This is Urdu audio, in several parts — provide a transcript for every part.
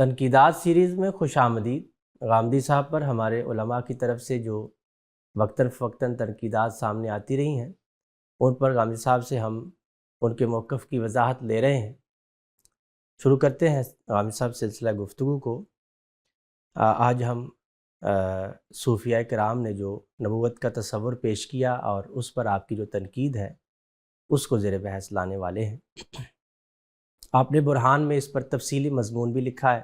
تنقیدات سیریز میں خوش آمدید۔ غامدی صاحب پر ہمارے علماء کی طرف سے جو وقتاً فوقتاً تنقیدات سامنے آتی رہی ہیں، ان پر غامدی صاحب سے ہم ان کے موقف کی وضاحت لے رہے ہیں۔ شروع کرتے ہیں غامدی صاحب سلسلہ گفتگو کو۔ آج ہم صوفیاء کرام نے جو نبوت کا تصور پیش کیا اور اس پر آپ کی جو تنقید ہے اس کو زیر بحث لانے والے ہیں۔ آپ نے برہان میں اس پر تفصیلی مضمون بھی لکھا ہے۔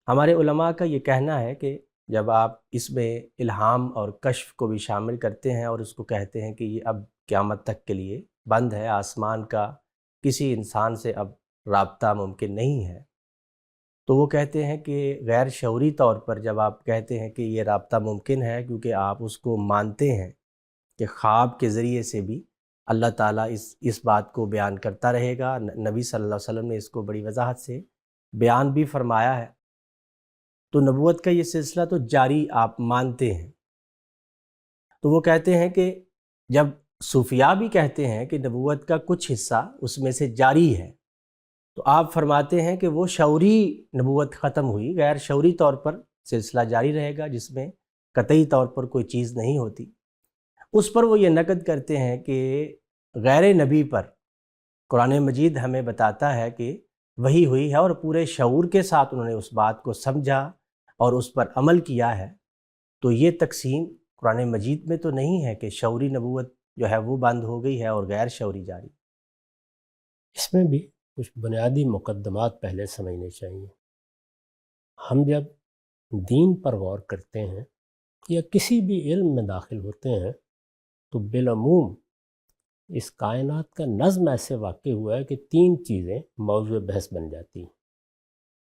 ہمارے علماء کا یہ کہنا ہے کہ جب آپ اس میں الہام اور کشف کو بھی شامل کرتے ہیں اور اس کو کہتے ہیں کہ یہ اب قیامت تک کے لیے بند ہے، آسمان کا کسی انسان سے اب رابطہ ممکن نہیں ہے، تو وہ کہتے ہیں کہ غیر شعوری طور پر جب آپ کہتے ہیں کہ یہ رابطہ ممکن ہے، کیونکہ آپ اس کو مانتے ہیں کہ خواب کے ذریعے سے بھی اللہ تعالیٰ اس بات کو بیان کرتا رہے گا۔ نبی صلی اللہ علیہ وسلم نے اس کو بڑی وضاحت سے بیان بھی فرمایا ہے، تو نبوت کا یہ سلسلہ تو جاری آپ مانتے ہیں۔ تو وہ کہتے ہیں کہ جب صوفیاء بھی کہتے ہیں کہ نبوت کا کچھ حصہ اس میں سے جاری ہے، تو آپ فرماتے ہیں کہ وہ شعوری نبوت ختم ہوئی، غیر شعوری طور پر سلسلہ جاری رہے گا جس میں قطعی طور پر کوئی چیز نہیں ہوتی۔ اس پر وہ یہ نقد کرتے ہیں کہ غیر نبی پر قرآن مجید ہمیں بتاتا ہے کہ وحی ہوئی ہے اور پورے شعور کے ساتھ انہوں نے اس بات کو سمجھا اور اس پر عمل کیا ہے، تو یہ تقسیم قرآن مجید میں تو نہیں ہے کہ شعوری نبوت جو ہے وہ بند ہو گئی ہے اور غیر شعوری جاری۔ اس میں بھی کچھ بنیادی مقدمات پہلے سمجھنے چاہیے۔ ہم جب دین پر غور کرتے ہیں یا کسی بھی علم میں داخل ہوتے ہیں تو بالعموم اس کائنات کا نظم ایسے واقع ہوا ہے کہ تین چیزیں موضوع بحث بن جاتی ہیں۔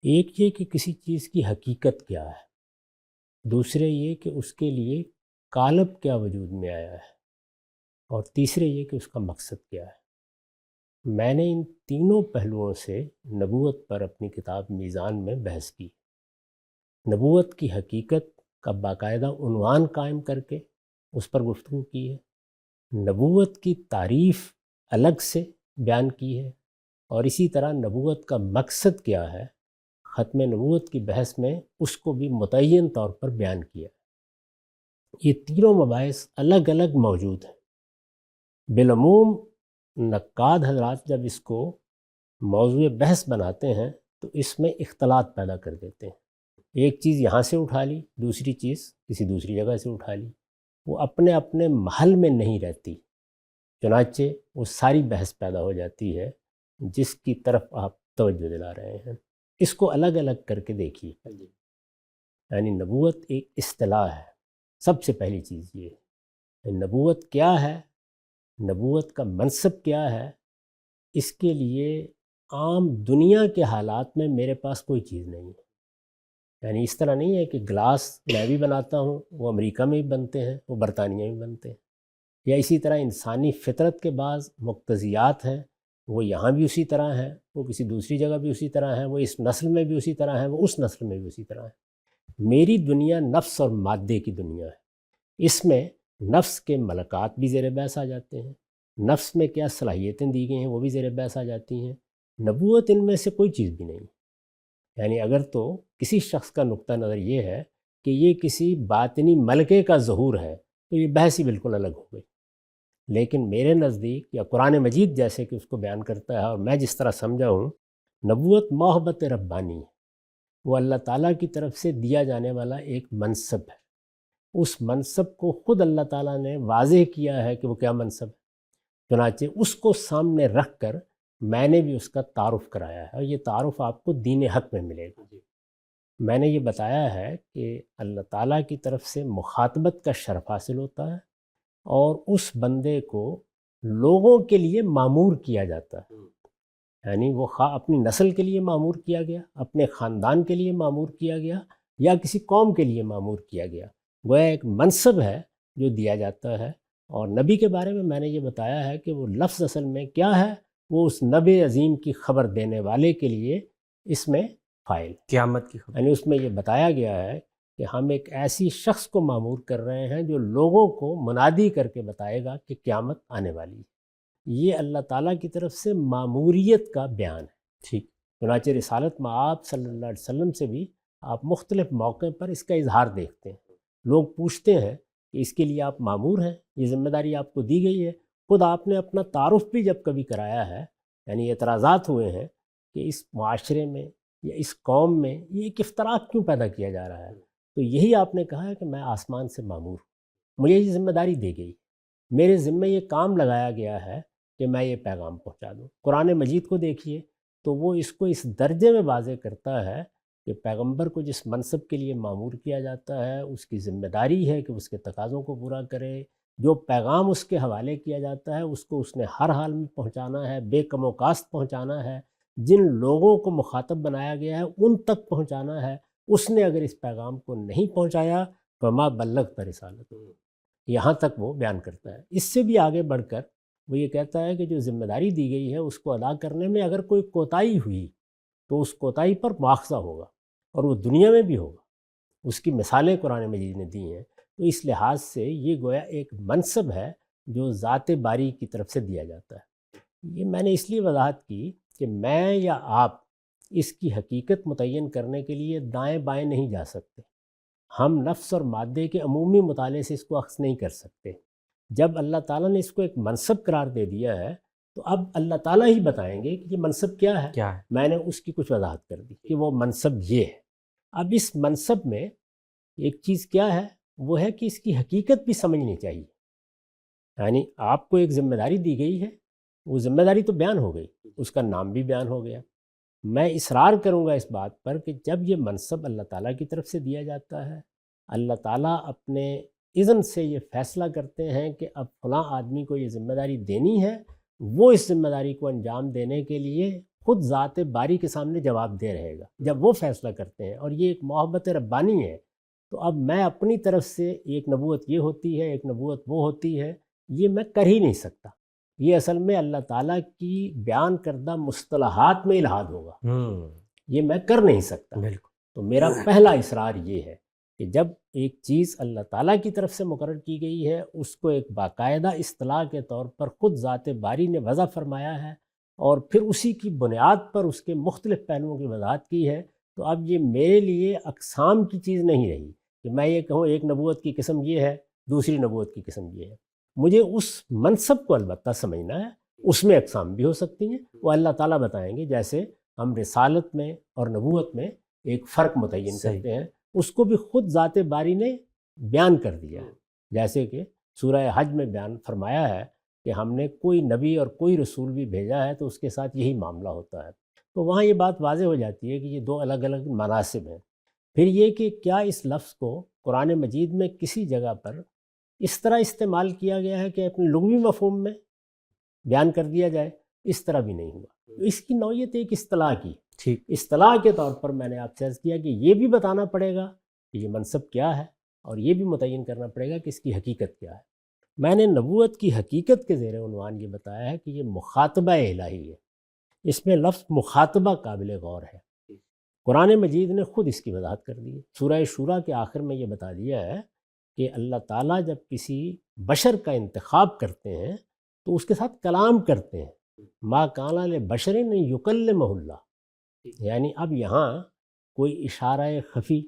ایک یہ کہ کسی چیز کی حقیقت کیا ہے، دوسرے یہ کہ اس کے لیے قالب کیا وجود میں آیا ہے، اور تیسرے یہ کہ اس کا مقصد کیا ہے۔ میں نے ان تینوں پہلوؤں سے نبوت پر اپنی کتاب میزان میں بحث کی۔ نبوت کی حقیقت کا باقاعدہ عنوان قائم کر کے اس پر گفتگو کی ہے، نبوت کی تعریف الگ سے بیان کی ہے، اور اسی طرح نبوت کا مقصد کیا ہے، ختم نبوت کی بحث میں اس کو بھی متعین طور پر بیان کیا ہے۔ یہ تینوں مباحث الگ الگ موجود ہیں۔ بالعموم نقاد حضرات جب اس کو موضوع بحث بناتے ہیں تو اس میں اختلاط پیدا کر دیتے ہیں۔ ایک چیز یہاں سے اٹھا لی، دوسری چیز کسی دوسری جگہ سے اٹھا لی، وہ اپنے اپنے محل میں نہیں رہتی، چنانچہ وہ ساری بحث پیدا ہو جاتی ہے جس کی طرف آپ توجہ دلا رہے ہیں۔ اس کو الگ الگ کر کے دیکھیے۔ یعنی نبوت ایک اصطلاح ہے۔ سب سے پہلی چیز یہ ہے، نبوت کیا ہے، نبوت کا منصب کیا ہے، اس کے لیے عام دنیا کے حالات میں میرے پاس کوئی چیز نہیں ہے۔ یعنی اس طرح نہیں ہے کہ گلاس میں بھی بناتا ہوں، وہ امریکہ میں بھی بنتے ہیں، وہ برطانیہ میں بھی بنتے ہیں، یا اسی طرح انسانی فطرت کے بعض مقتضیات ہیں، وہ یہاں بھی اسی طرح ہیں، وہ کسی دوسری جگہ بھی اسی طرح ہیں، وہ اس نسل میں بھی اسی طرح ہیں، وہ اس نسل میں بھی اسی طرح ہیں۔ میری دنیا نفس اور مادے کی دنیا ہے۔ اس میں نفس کے ملکات بھی زیر بحث آ جاتے ہیں، نفس میں کیا صلاحیتیں دی گئی ہیں وہ بھی زیر بحث آ جاتی ہیں۔ نبوت ان میں سے کوئی چیز بھی نہیں۔ یعنی اگر تو کسی شخص کا نقطہ نظر یہ ہے کہ یہ کسی باطنی ملکے کا ظہور ہے تو یہ بحث ہی بالکل الگ ہو گئی، لیکن میرے نزدیک یا قرآن مجید جیسے کہ اس کو بیان کرتا ہے اور میں جس طرح سمجھا ہوں، نبوت محبت ربانی ہے، وہ اللہ تعالیٰ کی طرف سے دیا جانے والا ایک منصب ہے۔ اس منصب کو خود اللہ تعالیٰ نے واضح کیا ہے کہ وہ کیا منصب ہے، چنانچہ اس کو سامنے رکھ کر میں نے بھی اس کا تعارف کرایا ہے، اور یہ تعارف آپ کو دین حق میں ملے گا۔ میں نے یہ بتایا ہے کہ اللہ تعالیٰ کی طرف سے مخاطبت کا شرف حاصل ہوتا ہے اور اس بندے کو لوگوں کے لیے مامور کیا جاتا ہے۔ یعنی وہ اپنی نسل کے لیے مامور کیا گیا، اپنے خاندان کے لیے مامور کیا گیا، یا کسی قوم کے لیے مامور کیا گیا۔ وہ ایک منصب ہے جو دیا جاتا ہے۔ اور نبی کے بارے میں نے یہ بتایا ہے کہ وہ لفظ اصل میں کیا ہے، وہ اس نبی عظیم کی خبر دینے والے کے لیے اس میں فائل، قیامت کی خبر۔ یعنی اس میں یہ بتایا گیا ہے کہ ہم ایک ایسی شخص کو مامور کر رہے ہیں جو لوگوں کو منادی کر کے بتائے گا کہ قیامت آنے والی ہے۔ یہ اللہ تعالیٰ کی طرف سے ماموریت کا بیان ہے۔ ٹھیک۔ چنانچہ رسالت میں آپ صلی اللہ علیہ وسلم سے بھی آپ مختلف موقع پر اس کا اظہار دیکھتے ہیں۔ لوگ پوچھتے ہیں کہ اس کے لیے آپ مامور ہیں، یہ ذمہ داری آپ کو دی گئی ہے۔ خود آپ نے اپنا تعارف بھی جب کبھی کرایا ہے، یعنی اعتراضات ہوئے ہیں کہ اس معاشرے میں یا اس قوم میں یہ ایک افتراق کیوں پیدا کیا جا رہا ہے، تو یہی آپ نے کہا ہے کہ میں آسمان سے مامور ہوں، مجھے یہ ذمہ داری دی گئی، میرے ذمہ یہ کام لگایا گیا ہے کہ میں یہ پیغام پہنچا دوں۔ قرآن مجید کو دیکھیے تو وہ اس کو اس درجے میں واضح کرتا ہے کہ پیغمبر کو جس منصب کے لیے مامور کیا جاتا ہے اس کی ذمہ داری ہے کہ اس کے تقاضوں کو پورا کرے، جو پیغام اس کے حوالے کیا جاتا ہے اس کو اس نے ہر حال میں پہنچانا ہے، بے کم و کاست پہنچانا ہے، جن لوگوں کو مخاطب بنایا گیا ہے ان تک پہنچانا ہے۔ اس نے اگر اس پیغام کو نہیں پہنچایا فما بلغت رسالت، یہاں تک وہ بیان کرتا ہے۔ اس سے بھی آگے بڑھ کر وہ یہ کہتا ہے کہ جو ذمہ داری دی گئی ہے اس کو ادا کرنے میں اگر کوئی کوتاہی ہوئی تو اس کوتاہی پر مواخذہ ہوگا، اور وہ دنیا میں بھی ہوگا۔ اس کی مثالیں قرآن مجید نے دی ہیں۔ تو اس لحاظ سے یہ گویا ایک منصب ہے جو ذات باری کی طرف سے دیا جاتا ہے۔ یہ میں نے اس لیے وضاحت کی کہ میں یا آپ اس کی حقیقت متعین کرنے کے لیے دائیں بائیں نہیں جا سکتے، ہم نفس اور مادے کے عمومی مطالعے سے اس کو اخذ نہیں کر سکتے۔ جب اللہ تعالیٰ نے اس کو ایک منصب قرار دے دیا ہے تو اب اللہ تعالیٰ ہی بتائیں گے کہ یہ منصب کیا ہے۔ میں نے اس کی کچھ وضاحت کر دی کہ وہ منصب یہ ہے۔ اب اس منصب میں ایک چیز کیا ہے، وہ ہے کہ اس کی حقیقت بھی سمجھنی چاہیے۔ یعنی آپ کو ایک ذمہ داری دی گئی ہے، وہ ذمہ داری تو بیان ہو گئی، اس کا نام بھی بیان ہو گیا۔ میں اصرار کروں گا اس بات پر کہ جب یہ منصب اللہ تعالیٰ کی طرف سے دیا جاتا ہے، اللہ تعالیٰ اپنے اذن سے یہ فیصلہ کرتے ہیں کہ اب فلاں آدمی کو یہ ذمہ داری دینی ہے، وہ اس ذمہ داری کو انجام دینے کے لیے خود ذات باری کے سامنے جواب دے رہے گا۔ جب وہ فیصلہ کرتے ہیں اور یہ ایک محبت ربانی ہے، تو اب میں اپنی طرف سے ایک نبوت یہ ہوتی ہے، ایک نبوت وہ ہوتی ہے، یہ میں کر ہی نہیں سکتا۔ یہ اصل میں اللہ تعالیٰ کی بیان کردہ مصطلحات میں الحاد ہوگا، یہ میں کر نہیں سکتا۔ بالکل۔ تو میرا پہلا اصرار یہ ہے کہ جب ایک چیز اللہ تعالیٰ کی طرف سے مقرر کی گئی ہے، اس کو ایک باقاعدہ اصطلاح کے طور پر خود ذات باری نے وضع فرمایا ہے اور پھر اسی کی بنیاد پر اس کے مختلف پہلوؤں کی وضاحت کی ہے، تو اب یہ میرے لیے اقسام کی چیز نہیں رہی کہ میں یہ کہوں ایک نبوت کی قسم یہ ہے، دوسری نبوت کی قسم یہ ہے۔ مجھے اس منصب کو البتہ سمجھنا ہے، اس میں اقسام بھی ہو سکتی ہیں، وہ اللہ تعالیٰ بتائیں گے۔ جیسے ہم رسالت میں اور نبوت میں ایک فرق متعین کرتے ہیں، اس کو بھی خود ذات باری نے بیان کر دیا ہے۔ جیسے کہ سورہ حج میں بیان فرمایا ہے کہ ہم نے کوئی نبی اور کوئی رسول بھی بھیجا ہے تو اس کے ساتھ یہی معاملہ ہوتا ہے، تو وہاں یہ بات واضح ہو جاتی ہے کہ یہ دو الگ الگ مناسب ہیں۔ پھر یہ کہ کیا اس لفظ کو قرآن مجید میں کسی جگہ پر اس طرح استعمال کیا گیا ہے کہ اپنے لغوی مفہوم میں بیان کر دیا جائے، اس طرح بھی نہیں ہوا۔ اس کی نوعیت ایک اصطلاح کی، اصطلاح کے طور پر میں نے آپ سے عرض کیا کہ یہ بھی بتانا پڑے گا کہ یہ منصب کیا ہے، اور یہ بھی متعین کرنا پڑے گا کہ اس کی حقیقت کیا ہے۔ میں نے نبوت کی حقیقت کے زیر عنوان یہ بتایا ہے کہ یہ مخاطبہ الہی ہے، اس میں لفظ مخاطبہ قابل غور ہے۔ قرآن مجید نے خود اس کی وضاحت کر دی ہے۔ سورہ شورا کے آخر میں یہ بتا دیا ہے کہ اللہ تعالیٰ جب کسی بشر کا انتخاب کرتے ہیں تو اس کے ساتھ کلام کرتے ہیں۔ ما کان لبشر ان یکلمہ اللہ، یعنی اب یہاں کوئی اشارہ خفی،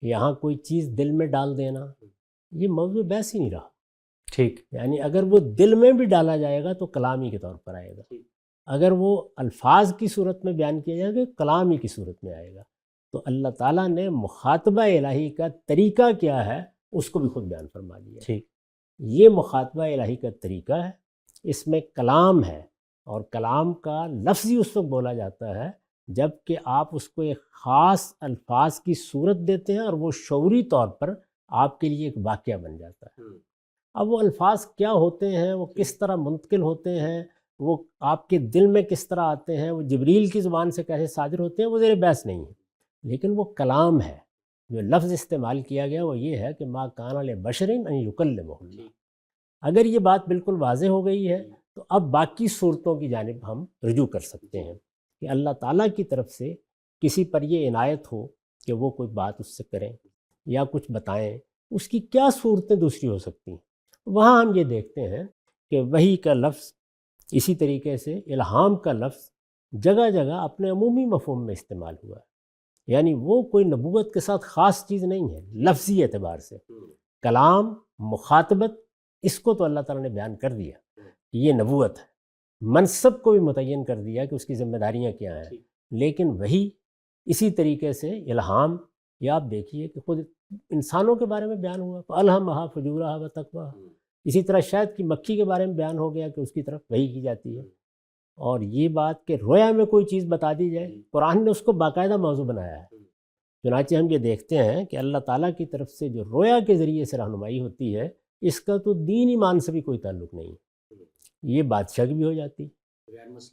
یہاں کوئی چیز دل میں ڈال دینا، یہ موضوع بحث ہی نہیں رہا۔ ٹھیک، یعنی اگر وہ دل میں بھی ڈالا جائے گا تو کلامی کے طور پر آئے گا، اگر وہ الفاظ کی صورت میں بیان کیا جائے گا کلامی کی صورت میں آئے گا۔ تو اللہ تعالیٰ نے مخاطبہ الہی کا طریقہ کیا ہے اس کو بھی خود بیان فرما دیا۔ ٹھیک، یہ مخاطبہ الہی کا طریقہ ہے، اس میں کلام ہے، اور کلام کا لفظ ہی اس وقت بولا جاتا ہے جب کہ آپ اس کو ایک خاص الفاظ کی صورت دیتے ہیں اور وہ شعوری طور پر آپ کے لیے ایک واقعہ بن جاتا ہے۔ اب وہ الفاظ کیا ہوتے ہیں، وہ کس طرح منتقل ہوتے ہیں، وہ آپ کے دل میں کس طرح آتے ہیں، وہ جبریل کی زبان سے کیسے صادر ہوتے ہیں، وہ زیر بحث نہیں ہے، لیکن وہ کلام ہے۔ جو لفظ استعمال کیا گیا وہ یہ ہے کہ ما کان لبشر ان یکلمہ اللہ۔ اگر یہ بات بالکل واضح ہو گئی ہے تو اب باقی صورتوں کی جانب ہم رجوع کر سکتے ہیں کہ اللہ تعالیٰ کی طرف سے کسی پر یہ عنایت ہو کہ وہ کوئی بات اس سے کریں یا کچھ بتائیں، اس کی کیا صورتیں دوسری ہو سکتی ہیں۔ وہاں ہم یہ دیکھتے ہیں کہ وحی کا لفظ، اسی طریقے سے الہام کا لفظ جگہ جگہ اپنے عمومی مفہوم میں استعمال ہوا ہے، یعنی وہ کوئی نبوت کے ساتھ خاص چیز نہیں ہے لفظی اعتبار سے۔ کلام، مخاطبت، اس کو تو اللہ تعالیٰ نے بیان کر دیا کہ یہ نبوت ہے، منصب کو بھی متعین کر دیا کہ اس کی ذمہ داریاں کیا ہیں، لیکن وہی اسی طریقے سے الہام، یا آپ دیکھیے کہ خود انسانوں کے بارے میں بیان ہوا، فَأَلْهَمَهَا فُجُورَهَا وَتَقْوَاهَا، اسی طرح شاید کی مکھی کے بارے میں بیان ہو گیا کہ اس کی طرف وحی کی جاتی ہے۔ اور یہ بات کہ رویا میں کوئی چیز بتا دی جائے، قرآن نے اس کو باقاعدہ موضوع بنایا ہے، چنانچہ ہم یہ دیکھتے ہیں کہ اللہ تعالیٰ کی طرف سے جو رویا کے ذریعے سے رہنمائی ہوتی ہے، اس کا تو دین ایمان سے بھی کوئی تعلق نہیں ہے، یہ بادشاہ کی بھی ہو جاتی ہے،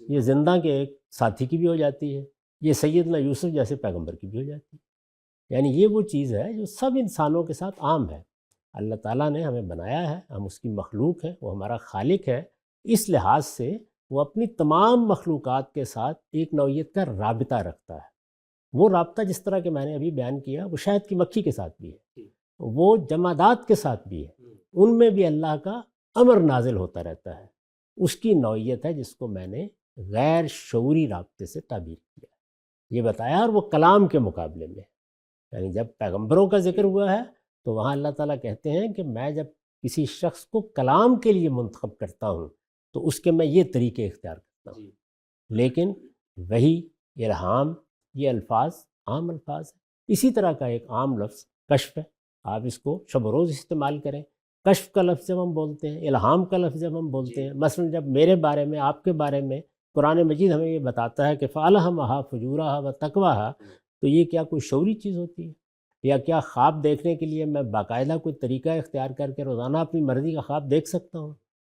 یہ زندہ کے ایک ساتھی کی بھی ہو جاتی ہے، یہ سیدنا یوسف جیسے پیغمبر کی بھی ہو جاتی ہے، یعنی یہ وہ چیز ہے جو سب انسانوں کے ساتھ عام ہے۔ اللہ تعالیٰ نے ہمیں بنایا ہے، ہم اس کی مخلوق ہیں، وہ ہمارا خالق ہے، اس لحاظ سے وہ اپنی تمام مخلوقات کے ساتھ ایک نوعیت کا رابطہ رکھتا ہے۔ وہ رابطہ جس طرح کہ میں نے ابھی بیان کیا وہ شاید کی مکھی کے ساتھ بھی ہے، وہ جمادات کے ساتھ بھی ہے، ان میں بھی اللہ کا امر نازل ہوتا رہتا ہے، اس کی نوعیت ہے جس کو میں نے غیر شعوری رابطے سے تعبیر کیا، یہ بتایا، اور وہ کلام کے مقابلے میں، یعنی جب پیغمبروں کا ذکر ہوا ہے تو وہاں اللہ تعالیٰ کہتے ہیں کہ میں جب کسی شخص کو کلام کے لیے منتخب کرتا ہوں تو اس کے میں یہ طریقے اختیار کرتا ہوں، لیکن وہی، الہام، یہ الفاظ عام الفاظ ہیں۔ اسی طرح کا ایک عام لفظ کشف ہے، آپ اس کو شب و روز استعمال کریں، کشف کا لفظ جب ہم بولتے ہیں، الہام کا لفظ جب ہم بولتے ہیں، مثلا جب میرے بارے میں، آپ کے بارے میں قرآن مجید ہمیں یہ بتاتا ہے کہ فَأَلْهَمَهَا فُجُورَهَا وَتَقْوَاهَا، تو یہ کیا کوئی شعوری چیز ہوتی ہے؟ یا کیا خواب دیکھنے کے لیے میں باقاعدہ کوئی طریقہ اختیار کر کے روزانہ اپنی مرضی کا خواب دیکھ سکتا ہوں؟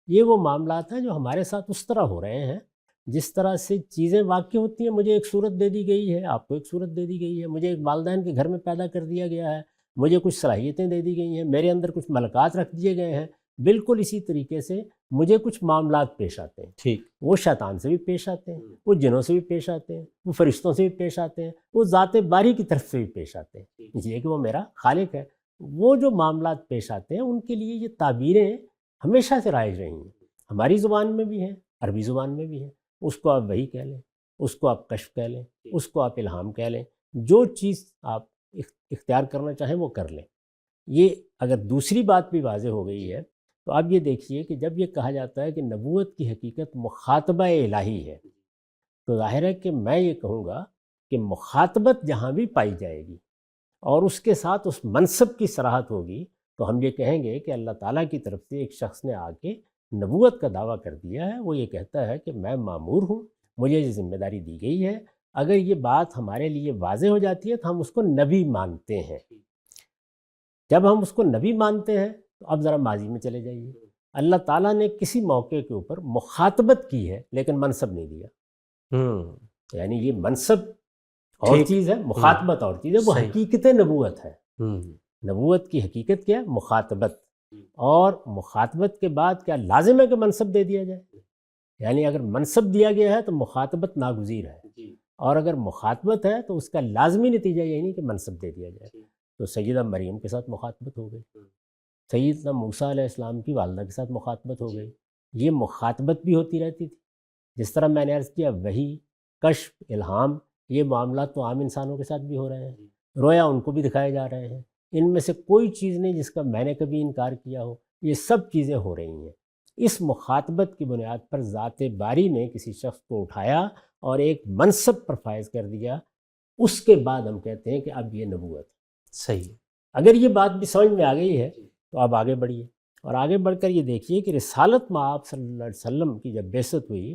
یہ وہ معاملات ہیں جو ہمارے ساتھ اس طرح ہو رہے ہیں جس طرح سے چیزیں واقع ہوتی ہیں۔ مجھے ایک صورت دے دی گئی ہے، آپ کو ایک صورت دے دی گئی ہے، مجھے ایک والدین کے گھر میں پیدا کر دیا گیا ہے، مجھے کچھ صلاحیتیں دے دی گئی ہیں، میرے اندر کچھ ملکات رکھ دیے گئے ہیں، بالکل اسی طریقے سے مجھے کچھ معاملات پیش آتے ہیں، ٹھیک، وہ شیطان سے بھی پیش آتے ہیں، وہ جنوں سے بھی پیش آتے ہیں، وہ فرشتوں سے بھی پیش آتے ہیں، وہ ذات باری کی طرف سے بھی پیش آتے ہیں، اس لیے کہ وہ میرا خالق ہے۔ وہ جو معاملات پیش آتے ہیں ان کے لیے یہ تعبیریں ہمیشہ سے رائج رہی ہیں، ہماری زبان میں بھی ہیں، عربی زبان میں بھی ہیں، اس کو آپ وحی کہہ لیں، اس کو آپ کشف کہہ لیں، اس کو آپ الہام کہہ لیں، جو چیز آپ اختیار کرنا چاہیں وہ کر لیں۔ یہ اگر دوسری بات بھی واضح ہو گئی ہے تو آپ یہ دیکھیے کہ جب یہ کہا جاتا ہے کہ نبوت کی حقیقت مخاطبہ الہی ہے، تو ظاہر ہے کہ میں یہ کہوں گا کہ مخاطبت جہاں بھی پائی جائے گی اور اس کے ساتھ اس منصب کی صراحت ہوگی تو ہم یہ کہیں گے کہ اللہ تعالیٰ کی طرف سے ایک شخص نے آ کے نبوت کا دعویٰ کر دیا ہے، وہ یہ کہتا ہے کہ میں مامور ہوں، مجھے یہ ذمہ داری دی گئی ہے۔ اگر یہ بات ہمارے لیے واضح ہو جاتی ہے تو ہم اس کو نبی مانتے ہیں۔ جب ہم اس کو نبی مانتے ہیں تو اب ذرا ماضی میں چلے جائیے، اللہ تعالیٰ نے کسی موقع کے اوپر مخاطبت کی ہے لیکن منصب نہیں دیا، یعنی یہ منصب اور چیز ہے، مخاطبت اور چیز ہے، وہ حقیقت نبوت ہے۔ نبوت کی حقیقت کیا ہے؟ مخاطبت، اور مخاطبت کے بعد کیا لازم ہے کہ منصب دے دیا جائے؟ یعنی اگر منصب دیا گیا ہے تو مخاطبت ناگزیر ہے، اور اگر مخاطبت ہے تو اس کا لازمی نتیجہ یہی نہیں کہ منصب دے دیا جائے۔ تو سیدہ مریم کے ساتھ مخاطبت ہو گئی، سیدنا موسیٰ علیہ السلام کی والدہ کے ساتھ مخاطبت ہو گئی، یہ مخاطبت بھی ہوتی رہتی تھی۔ جس طرح میں نے عرض کیا وحی، کشف، الہام، یہ معاملات تو عام انسانوں کے ساتھ بھی ہو رہے ہیں، رویا ان کو بھی دکھائے جا رہے ہیں، ان میں سے کوئی چیز نہیں جس کا میں نے کبھی انکار کیا ہو، یہ سب چیزیں ہو رہی ہیں۔ اس مخاطبت کی بنیاد پر ذات باری نے کسی شخص کو اٹھایا اور ایک منصب پر فائز کر دیا، اس کے بعد ہم کہتے ہیں کہ اب یہ نبوت ہے۔ صحیح، اگر یہ بات بھی سمجھ میں آ گئی ہے تو آپ آگے بڑھیے، اور آگے بڑھ کر یہ دیکھیے کہ رسالت میں آپ صلی اللہ علیہ وسلم کی جب بعثت ہوئی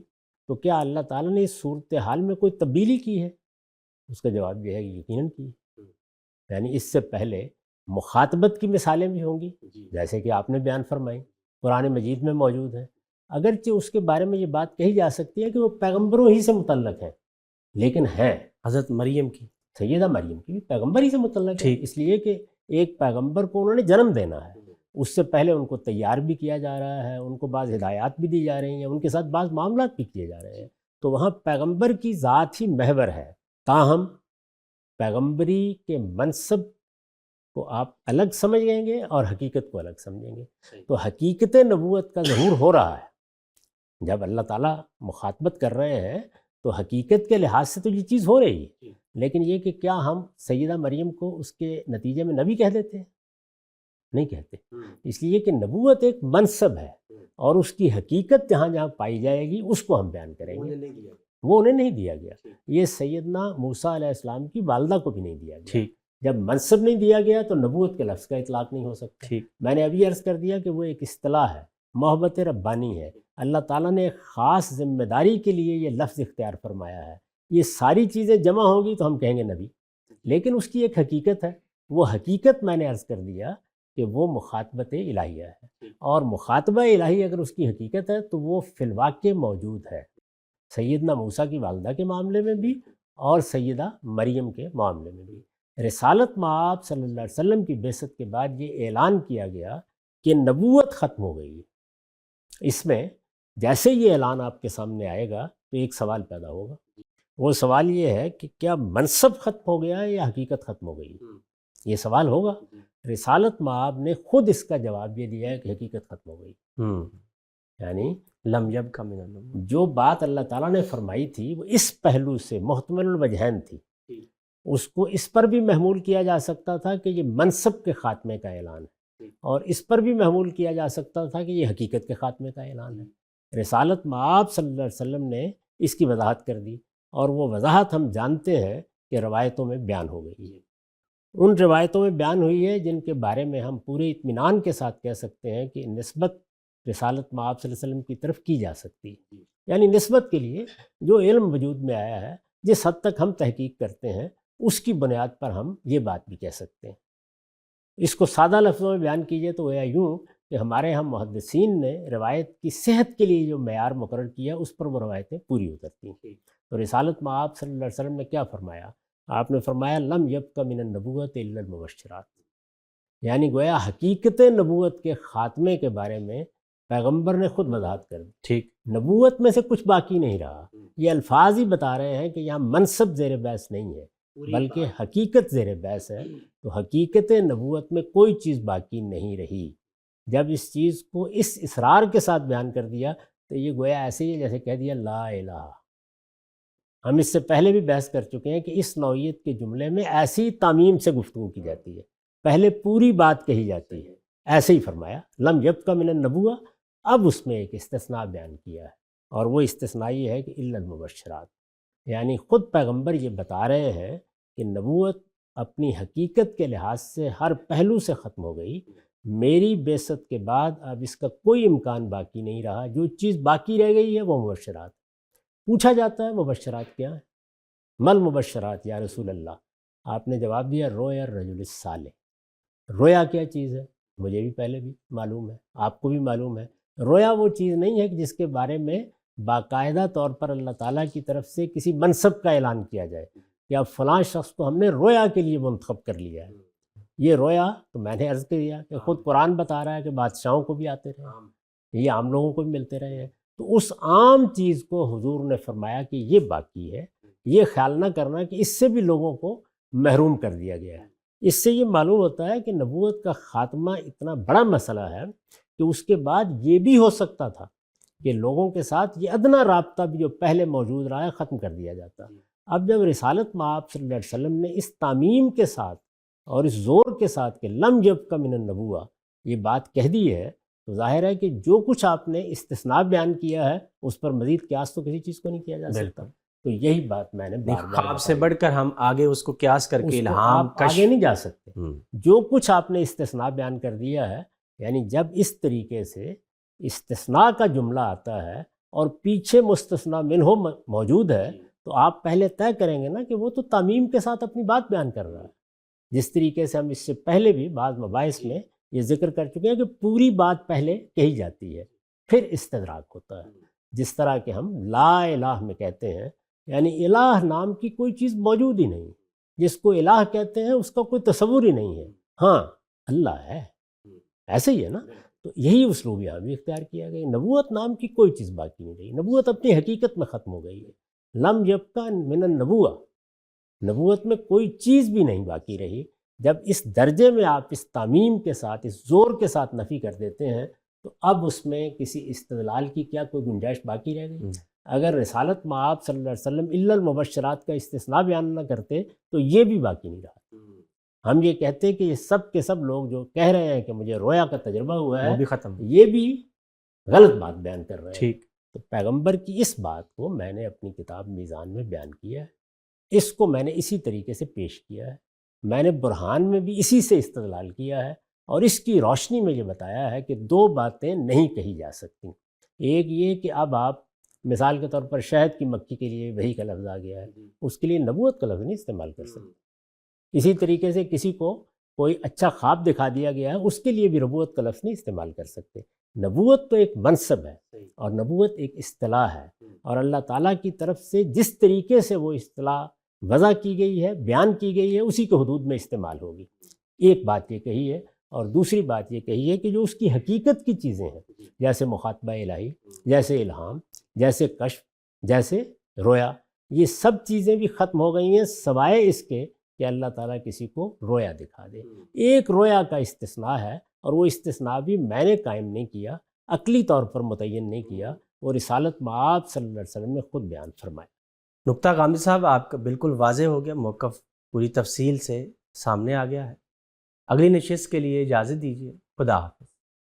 تو کیا اللہ تعالیٰ نے اس صورتحال میں کوئی تبدیلی کی ہے؟ اس کا جواب یہ ہے کہ یقیناً کی، یعنی اس سے پہلے مخاطبت کی مثالیں بھی ہوں گی جیسے کہ آپ نے بیان فرمائی، قرآن مجید میں موجود ہیں، اگرچہ اس کے بارے میں یہ بات کہی جا سکتی ہے کہ وہ پیغمبروں ہی سے متعلق ہیں، لیکن ہیں حضرت مریم کی، سیدہ مریم کی بھی پیغمبر ہی سے متعلق ہے، اس لیے کہ ایک پیغمبر کو انہوں نے جنم دینا ہے، اس سے پہلے ان کو تیار بھی کیا جا رہا ہے، ان کو بعض ہدایات بھی دی جا رہی ہیں، ان کے ساتھ بعض معاملات بھی کیے جا رہے ہیں، تو وہاں پیغمبر کی ذات ہی محور ہے۔ تاہم پیغمبری کے منصب کو آپ الگ سمجھ لیں گے اور حقیقت کو الگ سمجھیں گے، تو حقیقت نبوت کا ظہور ہو رہا ہے۔ جب اللہ تعالیٰ مخاطبت کر رہے ہیں تو حقیقت کے لحاظ سے تو یہ چیز ہو رہی ہے، لیکن یہ کہ کیا ہم سیدہ مریم کو اس کے نتیجے میں نبی کہہ دیتے ہیں؟ نہیں کہتے، اس لیے کہ نبوت ایک منصب ہے اور اس کی حقیقت جہاں جہاں پائی جائے گی اس کو ہم بیان کریں گے۔ وہ انہیں نہیں دیا گیا، یہ سیدنا موسیٰ علیہ السلام کی والدہ کو بھی نہیں دیا گیا۔ جب منصب نہیں دیا گیا تو نبوت کے لفظ کا اطلاق نہیں ہو سکتا۔ میں نے ابھی عرض کر دیا کہ وہ ایک اصطلاح ہے، محبت ربانی ہے، اللہ تعالیٰ نے ایک خاص ذمہ داری کے لیے یہ لفظ اختیار فرمایا ہے۔ یہ ساری چیزیں جمع ہوگی تو ہم کہیں گے نبی، لیکن اس کی ایک حقیقت ہے، وہ حقیقت میں نے عرض کر دیا کہ وہ مخاطبت الہیہ ہے، اور مخاطبہ الہی اگر اس کی حقیقت ہے تو وہ فی الواقع موجود ہے، سیدنا موسیٰ کی والدہ کے معاملے میں بھی اور سیدہ مریم کے معاملے میں بھی۔ رسالت مآب صلی اللہ علیہ وسلم کی بعثت کے بعد یہ اعلان کیا گیا کہ نبوت ختم ہو گئی ہے۔ اس میں جیسے یہ اعلان آپ کے سامنے آئے گا تو ایک سوال پیدا ہوگا، وہ سوال یہ ہے کہ کیا منصب ختم ہو گیا یا حقیقت ختم ہو گئی؟ یہ سوال ہوگا۔ رسالت مآب نے خود اس کا جواب یہ دیا ہے کہ حقیقت ختم ہو گئی، یعنی لم یبق من النبوۃ، جو بات اللہ تعالیٰ نے فرمائی تھی وہ اس پہلو سے محتمل الوجہین تھی، اس کو اس پر بھی محمول کیا جا سکتا تھا کہ یہ منصب کے خاتمے کا اعلان ہے، اور اس پر بھی محمول کیا جا سکتا تھا کہ یہ حقیقت کے خاتمے کا اعلان ہے۔ رسالت مآب صلی اللہ علیہ وسلم نے اس کی وضاحت کر دی، اور وہ وضاحت ہم جانتے ہیں کہ روایتوں میں بیان ہو گئی ہے۔ ان روایتوں میں بیان ہوئی ہے جن کے بارے میں ہم پورے اطمینان کے ساتھ کہہ سکتے ہیں کہ نسبت رسالت مآب صلی اللہ علیہ وسلم کی طرف کی جا سکتی ہے، یعنی نسبت کے لیے جو علم وجود میں آیا ہے، جس حد تک ہم تحقیق کرتے ہیں اس کی بنیاد پر ہم یہ بات بھی کہہ سکتے ہیں۔ اس کو سادہ لفظوں میں بیان کیجئے تو گویا یوں کہ ہمارے ہم محدثین نے روایت کی صحت کے لیے جو معیار مقرر کیا اس پر وہ روایتیں پوری اترتی ہیں۔ تو رسالت مآب صلی اللہ علیہ وسلم نے کیا فرمایا؟ آپ نے فرمایا لم یبق من النبوۃ الا المبشرات، یعنی گویا حقیقت نبوت کے خاتمے کے بارے میں پیغمبر نے خود وضاحت کر دی۔ نبوت میں سے کچھ باقی نہیں رہا۔ یہ الفاظ ہی بتا رہے ہیں کہ یہاں منصب زیر بحث نہیں ہے بلکہ حقیقت زیر بحث ہے، تو حقیقت نبوت میں کوئی چیز باقی نہیں رہی۔ جب اس چیز کو اس اصرار کے ساتھ بیان کر دیا تو یہ گویا ایسے ہی جیسے کہہ دیا لا الہ۔ ہم اس سے پہلے بھی بحث کر چکے ہیں کہ اس نوعیت کے جملے میں ایسی تعمیم سے گفتگو کی جاتی ہے، پہلے پوری بات کہی جاتی ہے، ایسے ہی فرمایا لم یبق من النبوۃ، اب اس میں ایک استثناء بیان کیا ہے، اور وہ استثناء یہ ہے کہ الا المبشرات، یعنی خود پیغمبر یہ بتا رہے ہیں کہ نبوت اپنی حقیقت کے لحاظ سے ہر پہلو سے ختم ہو گئی، میری بعثت کے بعد اب اس کا کوئی امکان باقی نہیں رہا، جو چیز باقی رہ گئی ہے وہ مبشرات۔ پوچھا جاتا ہے مبشرات کیا ہے؟ مل مبشرات یا رسول اللہ؟ آپ نے جواب دیا رویا الرجل الصالح۔ رویا کیا چیز ہے؟ مجھے بھی پہلے بھی معلوم ہے، آپ کو بھی معلوم ہے۔ رویا وہ چیز نہیں ہے کہ جس کے بارے میں باقاعدہ طور پر اللہ تعالیٰ کی طرف سے کسی منصب کا اعلان کیا جائے کہ اب فلاں شخص کو ہم نے رویا کے لیے منتخب کر لیا ہے۔ یہ رویا تو میں نے عرض کیا کہ خود قرآن بتا رہا ہے کہ بادشاہوں کو بھی آتے رہے، یہ عام لوگوں کو بھی ملتے رہے ہیں، تو اس عام چیز کو حضور نے فرمایا کہ یہ باقی ہے۔ یہ خیال نہ کرنا کہ اس سے بھی لوگوں کو محروم کر دیا گیا ہے۔ اس سے یہ معلوم ہوتا ہے کہ نبوت کا خاتمہ اتنا بڑا مسئلہ ہے کہ اس کے بعد یہ بھی ہو سکتا تھا کہ لوگوں کے ساتھ یہ ادنا رابطہ بھی جو پہلے موجود رہا ہے ختم کر دیا جاتا۔ اب جب رسالت مآب صلی اللہ علیہ وسلم نے اس تعمیم کے ساتھ اور اس زور کے ساتھ کہ لم یبق من النبوۃ یہ بات کہہ دی ہے، تو ظاہر ہے کہ جو کچھ آپ نے استثناء بیان کیا ہے اس پر مزید قیاس تو کسی چیز کو نہیں کیا جا سکتا۔ تو یہی بات میں نے خواب سے بڑھ کر ہم آگے اس کو قیاس کر کے الہام آگے نہیں جا سکتے۔ جو کچھ آپ نے استثناء بیان کر دیا ہے، یعنی جب اس طریقے سے استثناء کا جملہ آتا ہے اور پیچھے مستثنی منہ موجود ہے تو آپ پہلے طے کریں گے نا کہ وہ تو تعمیم کے ساتھ اپنی بات بیان کر رہا ہے۔ جس طریقے سے ہم اس سے پہلے بھی بعض مباحث میں یہ ذکر کر چکے ہیں کہ پوری بات پہلے کہی جاتی ہے پھر استدراک ہوتا ہے۔ جس طرح کہ ہم لا الہ میں کہتے ہیں، یعنی الہ نام کی کوئی چیز موجود ہی نہیں، جس کو الہ کہتے ہیں اس کا کوئی تصور ہی نہیں ہے، ہاں اللہ ہے، ایسے ہی ہے نا۔ تو یہی اسلوب یہاں بھی اختیار کیا گیا۔ نبوت نام کی کوئی چیز باقی نہیں رہی، نبوت اپنی حقیقت میں ختم ہو گئی ہے۔ لم یبق من النبوۃ، نبوت میں کوئی چیز بھی نہیں باقی رہی۔ جب اس درجے میں آپ اس تعمیم کے ساتھ اس زور کے ساتھ نفی کر دیتے ہیں تو اب اس میں کسی استدلال کی کیا کوئی گنجائش باقی رہ گئی؟ اگر رسالت میں آپ صلی اللہ علیہ وسلم الا المبشرات کا استثناء بیان نہ کرتے تو یہ بھی باقی نہیں رہا۔ ہم یہ کہتے ہیں کہ یہ سب کے سب لوگ جو کہہ رہے ہیں کہ مجھے رویا کا تجربہ ہوا ہے، وہ بھی ختم۔ یہ بھی غلط بات بیان کر رہے ہیں۔ ٹھیک۔ تو پیغمبر کی اس بات کو میں نے اپنی کتاب میزان میں بیان کیا ہے، اس کو میں نے اسی طریقے سے پیش کیا ہے، میں نے برہان میں بھی اسی سے استدلال کیا ہے، اور اس کی روشنی میں یہ بتایا ہے کہ دو باتیں نہیں کہی جا سکتی۔ ایک یہ کہ اب آپ مثال کے طور پر شہد کی مکھی کے لیے وحی کا لفظ آ گیا ہے، اس کے لیے نبوت کا لفظ نہیں استعمال کر سکتے۔ اسی طریقے سے کسی کو کوئی اچھا خواب دکھا دیا گیا ہے، اس کے لیے بھی نبوت کا لفظ نہیں استعمال کر سکتے۔ نبوت تو ایک منصب ہے اور نبوت ایک اصطلاح ہے، اور اللہ تعالیٰ کی طرف سے جس طریقے سے وہ اصطلاح وضع کی گئی ہے، بیان کی گئی ہے، اسی کے حدود میں استعمال ہوگی۔ ایک بات یہ کہی ہے، اور دوسری بات یہ کہی ہے کہ جو اس کی حقیقت کی چیزیں ہیں، جیسے مخاطبہ الہی، جیسے الہام، جیسے کشف، جیسے رویا، یہ سب چیزیں بھی ختم ہو گئی ہیں سوائے اس کے کہ اللہ تعالیٰ کسی کو رویا دکھا دے۔ ایک رویا کا استثناء ہے، اور وہ استثناء بھی میں نے قائم نہیں کیا، عقلی طور پر متعین نہیں کیا، وہ رسالت مآب صلی اللہ علیہ وسلم نے خود بیان فرمایا۔ نقطہ غامدی صاحب آپ کا بالکل واضح ہو گیا، موقف پوری تفصیل سے سامنے آ گیا ہے۔ اگلی نشست کے لیے اجازت دیجیے، خدا حافظ۔